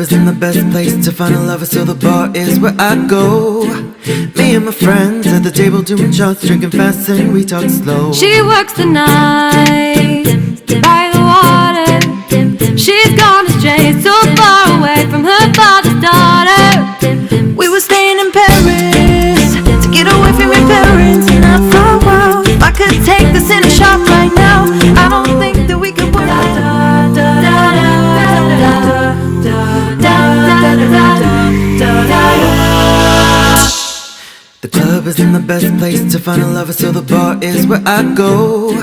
is in the best place to find a lover, so the bar is where I go. Me and my friends at the table doing shots, drinking fast and we talk slow. She works the night by the water. She's gone astray, so far away from her father's daughter. We were staying in Paris to get away from your parents, not for a while. If I could take this in a shot right now, I don't think that we could work. The club is in the best place to find a lover, so the bar is where I go.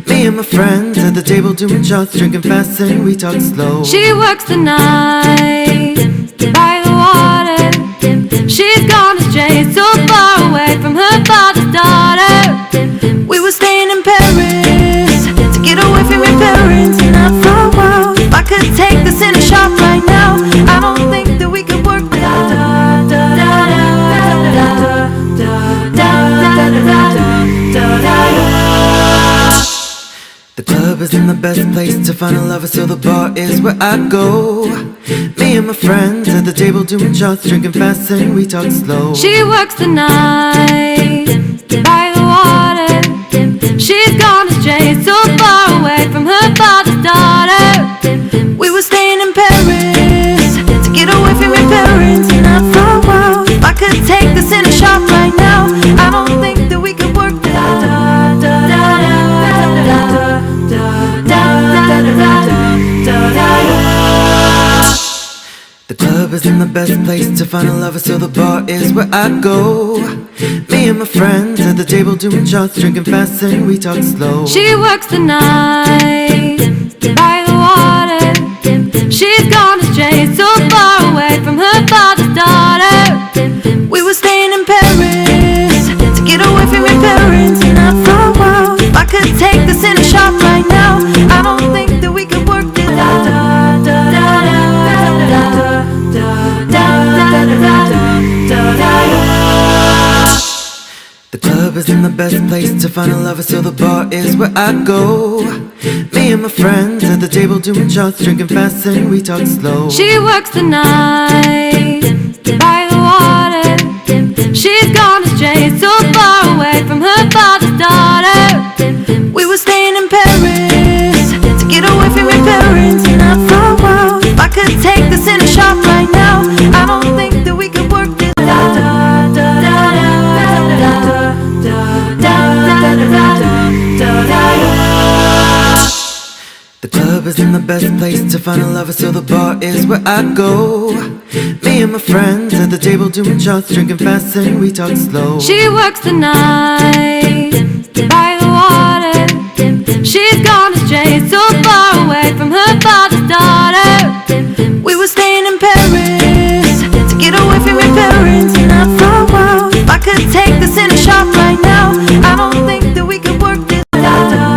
Me and my friends at the table doing shots, drinking fast and we talk slow. She works the night by the water. She's gone astray, so far away from her father's daughter. We were staying in Paris to get away from your parents, not for a while. If I could take this in a shot right now, I don't think that we could work without. The club is in the best place to find a lover, so the bar is where I go. Me and my friends at the table doing shots, drinking fast and we talk slow. She works the night by the water. She's gone astray, so far away from her father's daughter. We were staying in Paris to get away from your parents, not for a while. If I could take this in a shot right now, I don't think that we could work without. The club is in the best place to find a lover, so the bar is where I go. Me and my friends at the table doing shots, drinking fast and we talk slow. She works the night by the water. She's gone astray, so far away from her father's daughter. We were staying in Paris to get away from your parents, not for a while. If I could take this in a shot right now, I don't think that we could work without. The club is in the best place to find a lover, so the bar is where I go. Me and my friends at the table doing shots, drinking fast and we talk slow. She works the night by the water. She's gone astray, so far away from her father's daughter. We were staying in Paris to get away from your parents, not for a while. If I could take this in a shot right now, I don't think that we could work this out. The club is in the best place to find a lover, so the bar is where I go. Me and my friends at the table doing shots, drinking fast and we talk slow. She works the night by the water. She's gone astray, so far away from her father's daughter. We were staying in Paris to get away from your parents, not for a while. If I could take this in a shot right now, I don't think that we could work this out.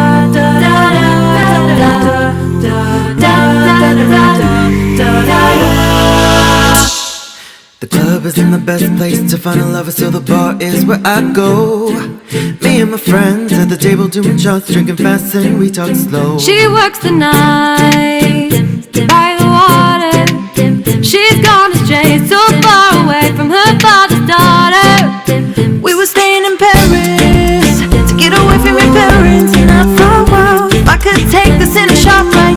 The club is in the best place to find a lover, so the bar is where I go. Me and my friends at the table doing shots, drinking fast and we talk slow. She works the night by the water. She's gone astray, so far away from her father's daughter. We were staying in Paris to get away from your parents, not for a while. If I could take this in a shot right